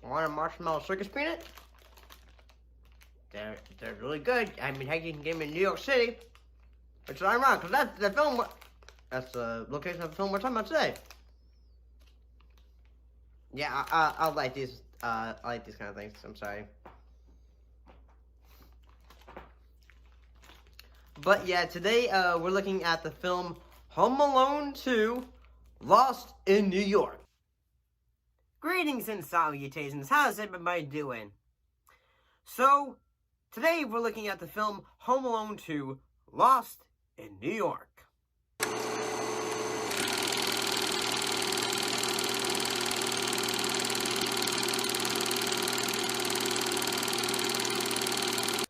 Want a marshmallow circus peanut? They're really good. I mean, heck, you can get them in New York City. Which is ironic, because that's the film. That's the location of the film we're talking about today. Yeah, I like these. I like these kind of things. I'm sorry. But yeah, today we're looking at the film Home Alone 2: Lost in New York. Greetings and salutations. How's everybody doing? So, today we're looking at the film Home Alone 2: Lost in New York.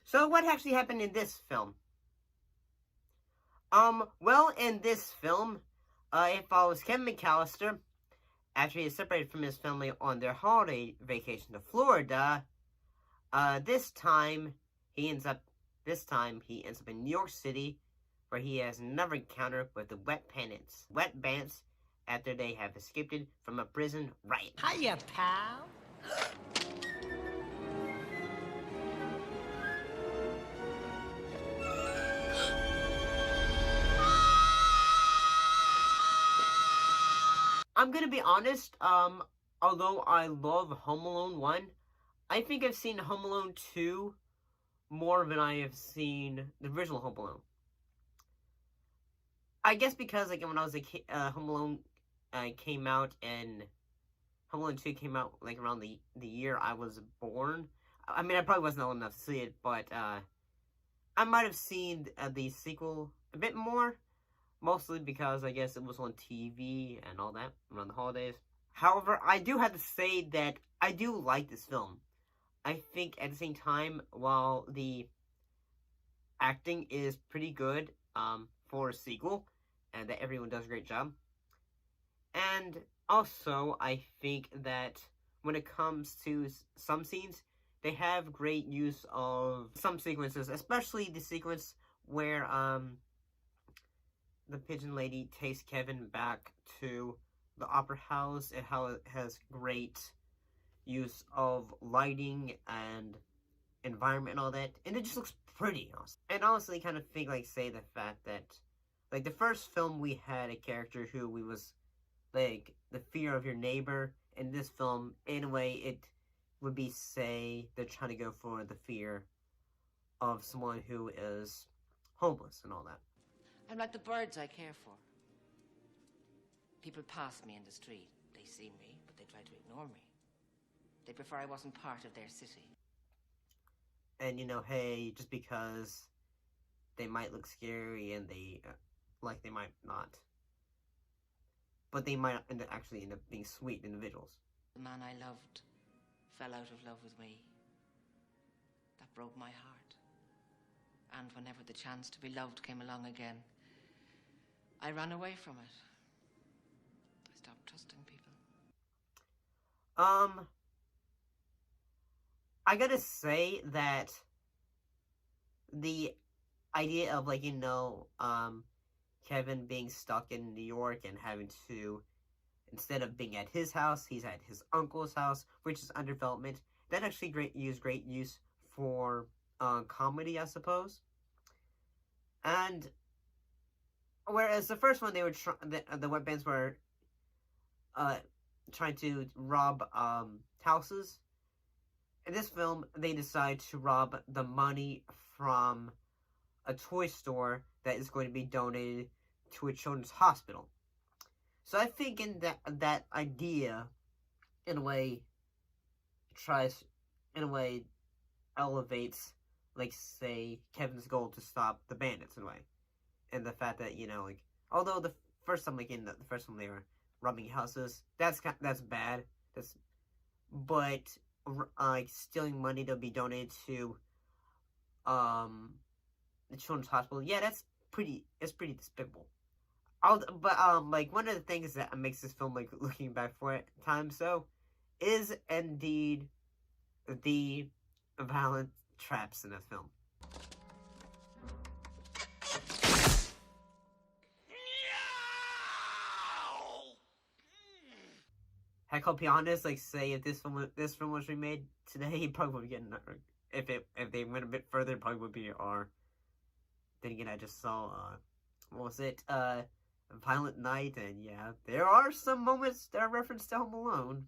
So what actually happened in this film? Well, in this film, it follows Kevin McAllister after he is separated from his family on their holiday vacation to Florida. This time he ends up in New York City, where he has another encounter with the Wet Bandits, after they have escaped from a prison riot. Hiya, pal. I'm gonna be honest, although I love Home Alone 1, I think I've seen Home Alone 2 more than I have seen the original Home Alone. I guess because, like, when I was a kid, Home Alone came out, and Home Alone 2 came out, like, around the year I was born. I mean, I probably wasn't old enough to see it, but, I might have seen the sequel a bit more. Mostly because I guess it was on TV and all that around the holidays. However, I do have to say that I do like this film. I think at the same time, while the acting is pretty good for a sequel, and that everyone does a great job. And also, I think that when it comes to some scenes, they have great use of some sequences, especially the sequence where the pigeon lady takes Kevin back to the opera house, and how it has great use of lighting and environment and all that, and it just looks pretty awesome. And honestly, kind of think, like, say the fact that, like, the first film we had a character who was like the fear of your neighbor. In this film, in a way, it would be, say, they're trying to go for the fear of someone who is homeless and all that. I'm like the birds I care for. People pass me in the street. They see me, but they try to ignore me. They prefer I wasn't part of their city. And, you know, hey, just because they might look scary and they, like, they might not. But they might actually end up being sweet individuals. The man I loved fell out of love with me. That broke my heart. And whenever the chance to be loved came along again, I ran away from it. I stopped trusting people. I gotta say that the idea of, like, you know, Kevin being stuck in New York and having to, instead of being at his house, he's at his uncle's house, which is under development. That actually great use for comedy, I suppose. And whereas the first one, they were the Wet Bands were trying to rob houses. In this film, they decide to rob the money from a toy store that is going to be donated to a children's hospital. So I think in that idea, in a way, elevates, like, say, Kevin's goal to stop the bandits, in a way. And the fact that, you know, like, although the first time, like, in the first one they were robbing houses, that's bad. But like, stealing money to be donated to the children's hospital, yeah, it's pretty despicable. Like, one of the things that makes this film, like, looking back for it time so, is indeed the violent traps in this film. like, I'll be honest, like, say if this film was remade today, he probably would get if they went a bit further, it probably would be R. Then again, I just saw what was it? Violent Night, and yeah, there are some moments that are referenced to Home Alone.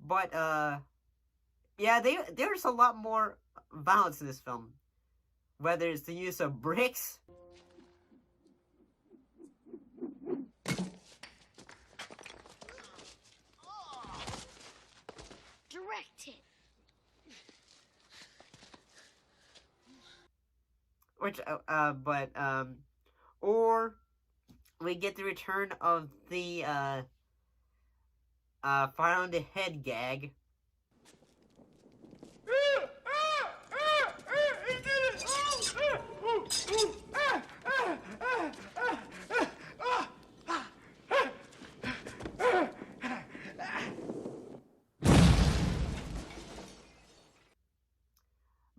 But yeah, there's a lot more violence in this film. Whether it's the use of bricks, Direct it. which or we get the return of the fire on the head gag.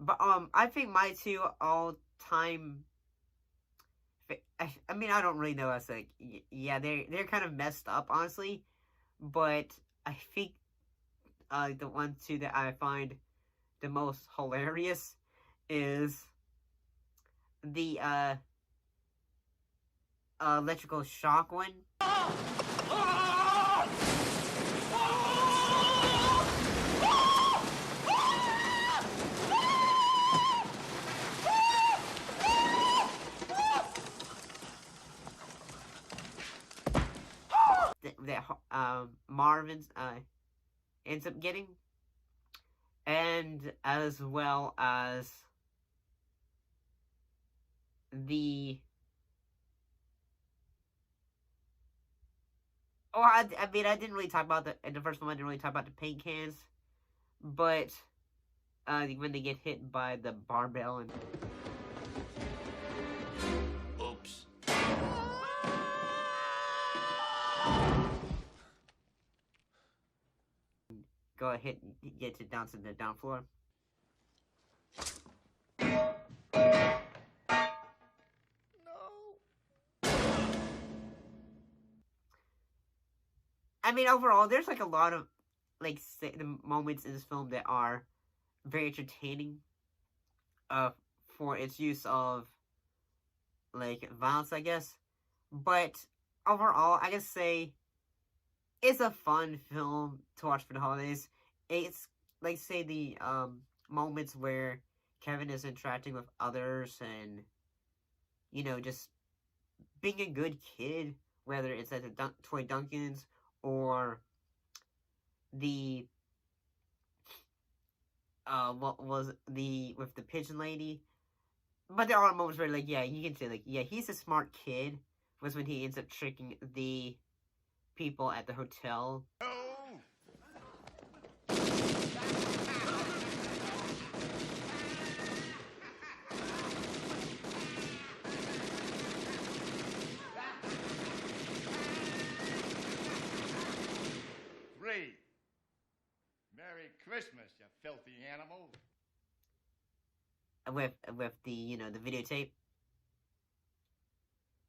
But I think my two all-time. I mean, I don't really know. As like, yeah, they're kind of messed up, honestly. But I think the one two that I find the most hilarious is the electrical shock one. That Marvin's ends up getting, and as well as the I mean, I didn't really talk about in the first one. I didn't really talk about the paint cans, but when they get hit by the barbell and. Oops. Go ahead and get it down to the down floor. I mean, overall, there's like a lot of like the moments in this film that are very entertaining. For its use of like violence, I guess. But overall, I guess say it's a fun film to watch for the holidays. It's like say the moments where Kevin is interacting with others and just being a good kid, whether it's at the Toy Dunkin's or the what was the with the pigeon lady. But there are moments where like yeah, you can say like yeah, he's a smart kid. Was when he ends up tricking the people at the hotel. Great. Merry Christmas, you filthy animal. With the the videotape.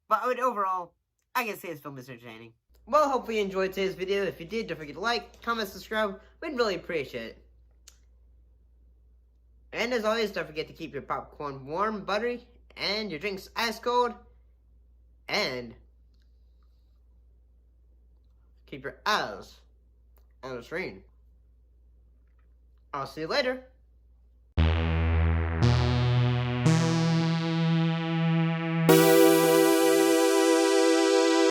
But overall, I can say this film is entertaining. Well, hopefully you enjoyed today's video. If you did, don't forget to like, comment, subscribe. We'd really appreciate it. And as always, don't forget to keep your popcorn warm, buttery, and your drinks ice cold. And keep your eyes on the screen. I'll see you later.